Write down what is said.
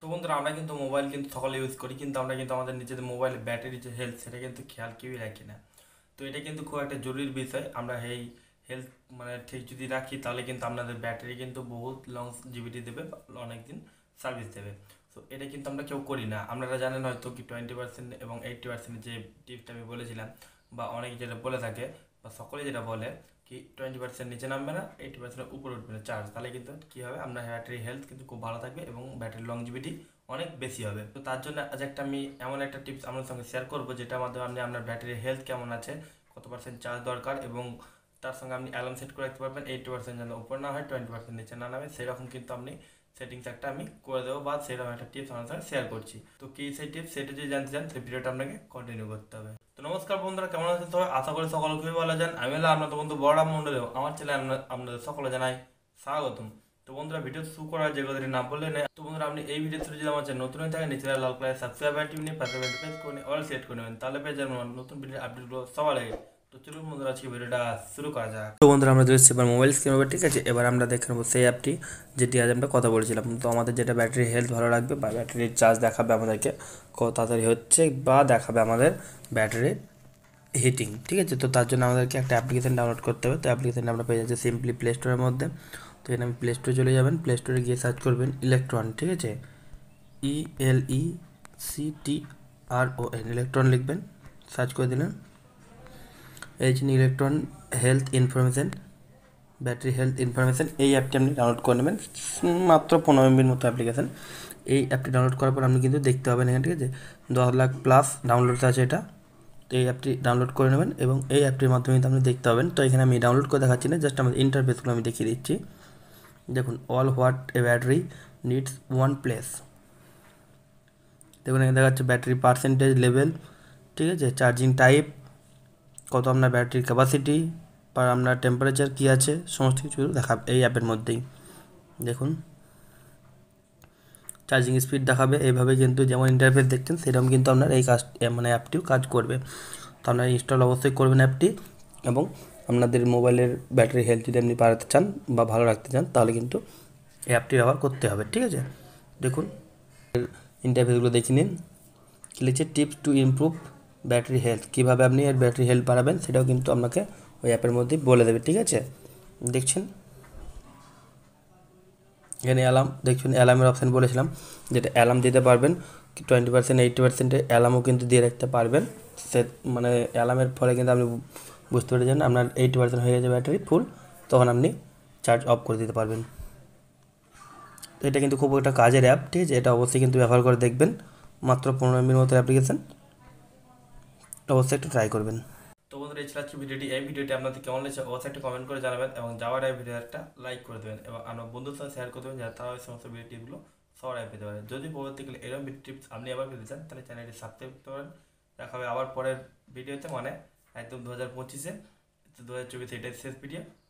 তো বন্ধুরা আমরা কিন্তু মোবাইল কিন্তু সকালে ইউজ করি, কিন্তু আমরা কিন্তু আমাদের নিজেদের মোবাইলের ব্যাটারি যে হেলথ সেটা কিন্তু খেয়াল কেউই রাখি না। তো এটা কিন্তু খুব একটা জরুরি বিষয়। আমরা এই হেলথ মানে ঠিক যদি রাখি তাহলে কিন্তু আপনাদের ব্যাটারি কিন্তু বহুত লং জিবিটি দেবে, অনেক দিন সার্ভিস দেবে। তো এটা কিন্তু আমরা কেউ করি না। আপনারা জানেন হয়তো কি 20% এবং 80% যে টিপসটা আমি বলেছিলাম, বা অনেক যেটা বলে থাকে বা সকলে যেটা বলে কি 20% নিচে নামবে না, 80% উপরে উঠবে না চার্জ, তাহলে কিন্তু কী হবে, আপনার ব্যাটারি হেলথ কিন্তু খুব ভালো থাকবে এবং ব্যাটারি লংজিভিটি অনেক বেশি হবে। তো তার জন্য আজ একটা আমি এমন একটা টিপস আপনার সঙ্গে শেয়ার করবো, যেটার মাধ্যমে আপনি আপনার ব্যাটারি হেলথ কেমন আছে, কত পার্সেন্ট চার্জ দরকার, এবং তার সঙ্গে আপনি অ্যালার্ম সেট করে রাখতে পারবেন 80% যেন উপর না হয়, 20% নিচে না নামে, সেরকম কিন্তু আপনি সেটিংস একটা আমি করে দেবো, বা সেরকম একটা টিপস আপনার সঙ্গে শেয়ার করছি। তো কি সেই টিপস সেটা যদি জানতে চান সেই ভিডিওটা আপনাকে কন্টিনিউ করতে হবে। তো নমস্কার বন্ধুরা, কেমন আছেন সবাই? আশা করি সকল খুবই ভালো আছেন। আমি হলাম আপনাদের বন্ধু বড়রাম মন্ডলেও আমার চ্যানেলে আপনাদের সকলে জানাই স্বাগতম। তো বন্ধুরা, ভিডিও শুরু করার যে কথাটি না বললে নেই। তো বন্ধুরা, আপনি এই ভিডিও শুরু যদি আমার চ্যানেল নতুন হয়ে থাকে, নিচে লাল কালার সাবস্ক্রাইব বাটন নিয়ে পাশে বেল প্রেস করে অল সেট করে নেবেন, তাহলে পেয়ে যাবেন আমার নতুন ভিডিও আপডেটগুলো সবার আগে। তো চলুন বন্ধুরা, আজকে ভিডিওটা শুরু করা যাক। তো বন্ধুরা, আমরা চলে এবার মোবাইল স্ক্রিন ওভার, ঠিক আছে? এবার আমরা দেখে নেবো সেই অ্যাপটি যেটি আজ আমরা কথা বলেছিলাম। তো আমাদের যেটা ব্যাটারি হেলথ ভালো রাখবে বা ব্যাটারির চার্জ দেখাবে আমাদেরকে কত তাড়াতাড়ি হচ্ছে, বা দেখাবে আমাদের ব্যাটারির হিটিং, ঠিক আছে? তো তার জন্য আমাদেরকে একটা অ্যাপ্লিকেশন ডাউনলোড করতে হবে। তো অ্যাপ্লিকেশনটা আমরা পেয়ে যাচ্ছি সিম্পলি প্লে স্টোরের মধ্যে। তো এখানে আমি প্লে স্টোরে চলে যাবেন, প্লে স্টোরে গিয়ে সার্চ করবেন ইলেকট্রন, ঠিক আছে? ELECTRON ইলেকট্রন লিখবেন, সার্চ করে দিলেন। এই জন্য electron health information, battery health information, এই অ্যাপটি আপনি ডাউনলোড করে নেবেন। মাত্র 15 MB মতো অ্যাপ্লিকেশান। এই অ্যাপটি ডাউনলোড করার পর আপনি কিন্তু দেখতে পাবেন এখানে, ঠিক আছে? 10 লাখ প্লাস ডাউনলোড আছে এটা। তো এই অ্যাপটি ডাউনলোড করে নেবেন এবং এই অ্যাপটির মাধ্যমে কিন্তু আপনি দেখতে পাবেন। তো এখানে আমি ডাউনলোড করে দেখাচ্ছি না, জাস্ট আমাদের ইন্টারফেসগুলো আমি দেখিয়ে দিচ্ছি। দেখুন, all what a battery needs one place. দেখুন এখানে দেখা যাচ্ছে ব্যাটারি পার্সেন্টেজ লেভেল, ঠিক আছে? চার্জিং টাইপ, কত আপনার ব্যাটারির ক্যাপাসিটি, বা আপনার টেম্পারেচার কী আছে, সমস্ত কিছু দেখাবে এই অ্যাপের মধ্যেই। দেখুন চার্জিং স্পিড দেখাবে। এইভাবে কিন্তু যেমন ইন্টারফেস দেখছেন সেরকম কিন্তু আপনার এই কাজ মানে অ্যাপটিও কাজ করবে। তো আপনারা ইনস্টল অবশ্যই করবেন অ্যাপটি, এবং আপনাদের মোবাইলের ব্যাটারি হেলথ যদি আপনি বাড়াতে চান বা ভালো রাখতে চান তাহলে কিন্তু এই অ্যাপটি ব্যবহার করতে হবে, ঠিক আছে? দেখুন ইন্টারফেসগুলো দেখে নিন। লিখছে tips to improve battery health, কীভাবে আপনি এর ব্যাটারি হেলথ বাড়াবেন সেটাও কিন্তু আপনাকে ওই অ্যাপের মধ্যেই বলে দেবে, ঠিক আছে? দেখছেন এখানে অ্যালার্ম, দেখুন অ্যালার্মের অপশান বলেছিলাম, যেটা অ্যালার্ম দিতে পারবেন 20% 80% অ্যালার্মও কিন্তু দিয়ে রাখতে পারবেন। সে মানে অ্যালার্মের ফলে কিন্তু আপনি বুঝতে পেরেছেন আপনার 80% হয়ে গেছে ব্যাটারি ফুল, তখন আপনি চার্জ অফ করে দিতে পারবেন। তো এটা কিন্তু খুব একটা কাজের অ্যাপ, ঠিক আছে? এটা অবশ্যই কিন্তু ব্যবহার করে দেখবেন। মাত্র 15 MB মতো অ্যাপ্লিকেশান, অবশ্যই একটু ট্রাই করবেন। তো বন্ধুরা, এই ছিল আজকে ভিডিওটি। এই ভিডিওটি আপনাদের কেমন লেগেছে অবশ্যই একটা কমেন্ট করে জানাবেন, এবং যাওয়ার আগে ভিডিও একটা লাইক করে দেবেন, এবং আমার বন্ধুর সাথে শেয়ার করে দেবেন, যাতে তারা ওই সমস্ত ভিডিও টিপগুলো সবার আগে পেতে পারে। যদি পরবর্তীকালে এরকম ভিডিও টিপস আপনি আবার পেতে চান তাহলে চ্যানেলটি সাবস্ক্রাইব করতে পারেন। দেখা হবে আবার পরের ভিডিওতে, মানে একদম 2025-এ, 2024 এটাই শেষ ভিডিও।